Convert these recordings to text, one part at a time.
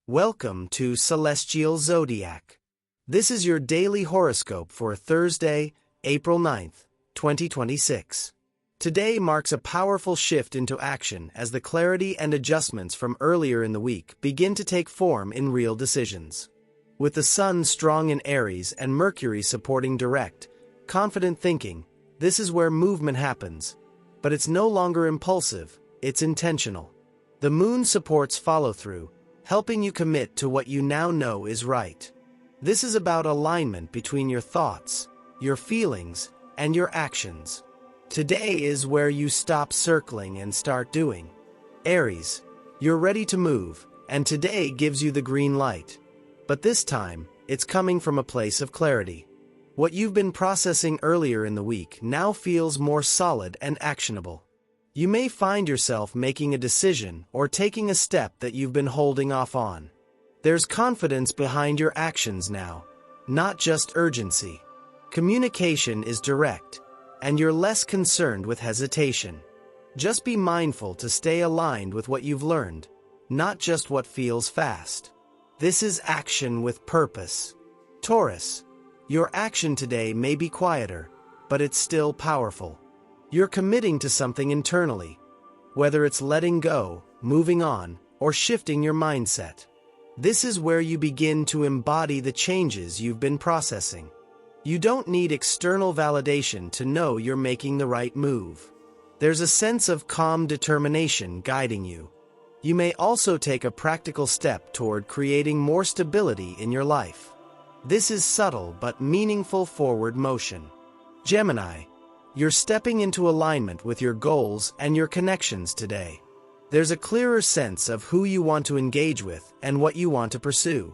Welcome to Celestial Zodiac. This is your daily horoscope for Thursday, April 9th, 2026. Today marks a powerful shift into action as the clarity and adjustments from earlier in the week begin to take form in real decisions. With the Sun strong in Aries and Mercury supporting direct, confident thinking, this is where movement happens. But it's no longer impulsive, it's intentional. The Moon supports follow-through, helping you commit to what you now know is right. This is about alignment between your thoughts, your feelings, and your actions. Today is where you stop circling and start doing. Aries, you're ready to move, and today gives you the green light. But this time, it's coming from a place of clarity. What you've been processing earlier in the week now feels more solid and actionable. You may find yourself making a decision or taking a step that you've been holding off on. There's confidence behind your actions now, not just urgency. Communication is direct, and you're less concerned with hesitation. Just be mindful to stay aligned with what you've learned, not just what feels fast. This is action with purpose. Taurus, your action today may be quieter, but it's still powerful. You're committing to something internally, whether it's letting go, moving on, or shifting your mindset. This is where you begin to embody the changes you've been processing. You don't need external validation to know you're making the right move. There's a sense of calm determination guiding you. You may also take a practical step toward creating more stability in your life. This is subtle but meaningful forward motion. Gemini, you're stepping into alignment with your goals and your connections today. There's a clearer sense of who you want to engage with and what you want to pursue.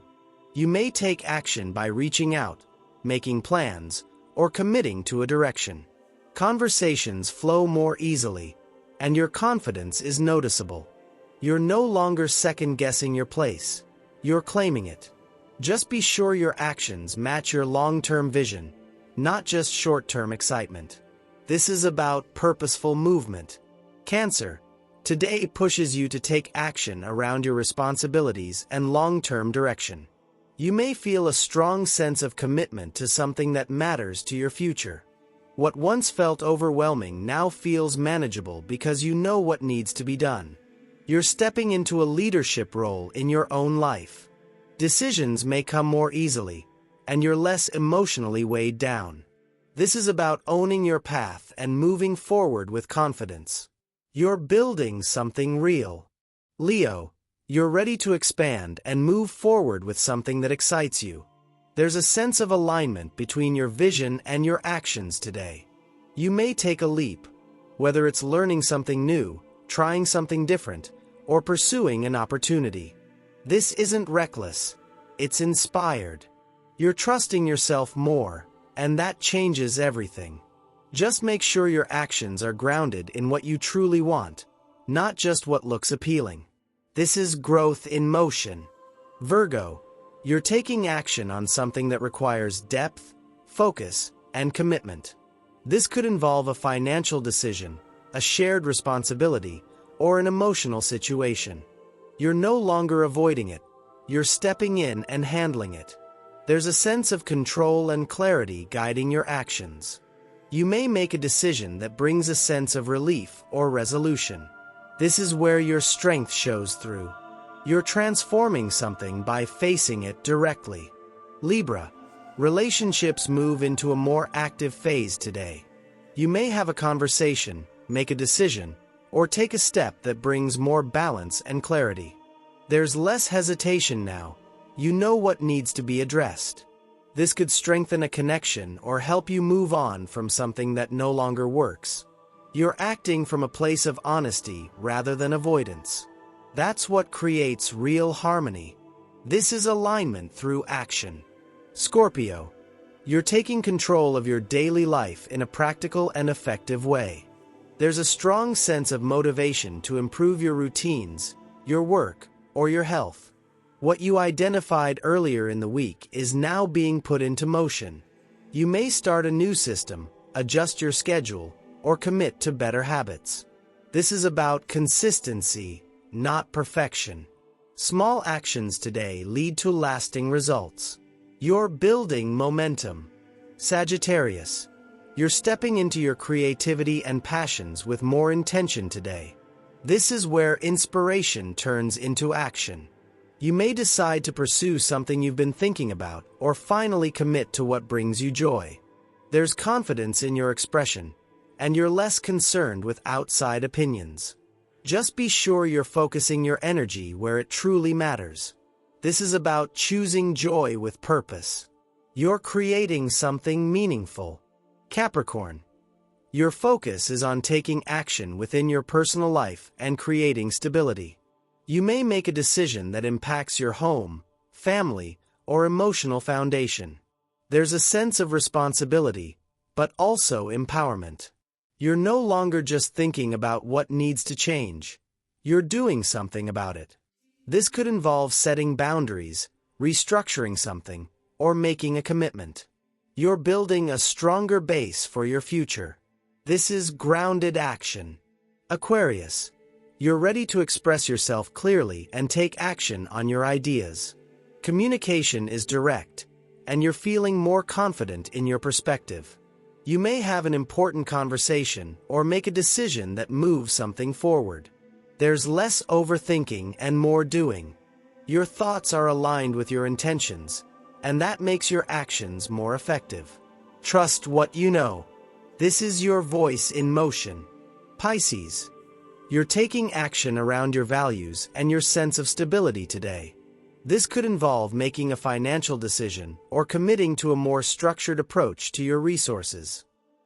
You may take action by reaching out, making plans, or committing to a direction. Conversations flow more easily, and your confidence is noticeable. You're no longer second-guessing your place. You're claiming it. Just be sure your actions match your long-term vision, not just short-term excitement. This is about purposeful movement. Cancer, today pushes you to take action around your responsibilities and long-term direction. You may feel a strong sense of commitment to something that matters to your future. What once felt overwhelming now feels manageable because you know what needs to be done. You're stepping into a leadership role in your own life. Decisions may come more easily, and you're less emotionally weighed down. This is about owning your path and moving forward with confidence. You're building something real. Leo, you're ready to expand and move forward with something that excites you. There's a sense of alignment between your vision and your actions today. You may take a leap, whether it's learning something new, trying something different, or pursuing an opportunity. This isn't reckless, it's inspired. You're trusting yourself more, and that changes everything. Just make sure your actions are grounded in what you truly want, not just what looks appealing. This is growth in motion. Virgo, you're taking action on something that requires depth, focus, and commitment. This could involve a financial decision, a shared responsibility, or an emotional situation. You're no longer avoiding it. You're stepping in and handling it. There's a sense of control and clarity guiding your actions. You may make a decision that brings a sense of relief or resolution. This is where your strength shows through. You're transforming something by facing it directly. Libra, relationships move into a more active phase today. You may have a conversation, make a decision, or take a step that brings more balance and clarity. There's less hesitation now. You know what needs to be addressed. This could strengthen a connection or help you move on from something that no longer works. You're acting from a place of honesty rather than avoidance. That's what creates real harmony. This is alignment through action. Scorpio, you're taking control of your daily life in a practical and effective way. There's a strong sense of motivation to improve your routines, your work, or your health. What you identified earlier in the week is now being put into motion. You may start a new system, adjust your schedule, or commit to better habits. This is about consistency, not perfection. Small actions today lead to lasting results. You're building momentum. Sagittarius, you're stepping into your creativity and passions with more intention today. This is where inspiration turns into action. You may decide to pursue something you've been thinking about, or finally commit to what brings you joy. There's confidence in your expression, and you're less concerned with outside opinions. Just be sure you're focusing your energy where it truly matters. This is about choosing joy with purpose. You're creating something meaningful. Capricorn, your focus is on taking action within your personal life and creating stability. You may make a decision that impacts your home, family, or emotional foundation. There's a sense of responsibility, but also empowerment. You're no longer just thinking about what needs to change. You're doing something about it. This could involve setting boundaries, restructuring something, or making a commitment. You're building a stronger base for your future. This is grounded action. Aquarius, you're ready to express yourself clearly and take action on your ideas. Communication is direct, and you're feeling more confident in your perspective. You may have an important conversation or make a decision that moves something forward. There's less overthinking and more doing. Your thoughts are aligned with your intentions, and that makes your actions more effective. Trust what you know. This is your voice in motion. Pisces, you're taking action around your values and your sense of stability today. This could involve making a financial decision or committing to a more structured approach to your resources.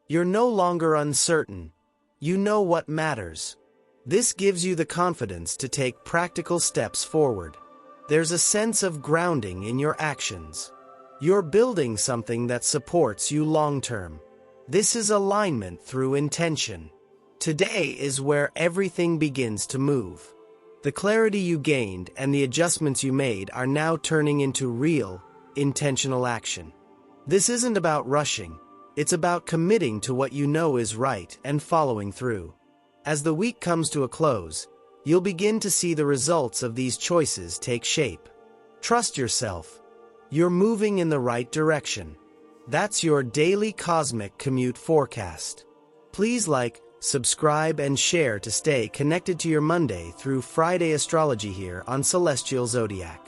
You're no longer uncertain. You know what matters. This gives you the confidence to take practical steps forward. There's a sense of grounding in your actions. You're building something that supports you long-term. This is alignment through intention. Today is where everything begins to move. The clarity you gained and the adjustments you made are now turning into real, intentional action. This isn't about rushing. It's about committing to what you know is right and following through. As the week comes to a close, you'll begin to see the results of these choices take shape. Trust yourself. You're moving in the right direction. That's your daily cosmic commute forecast. Please like, subscribe, and share to stay connected to your Monday through Friday astrology here on Celestial Zodiac.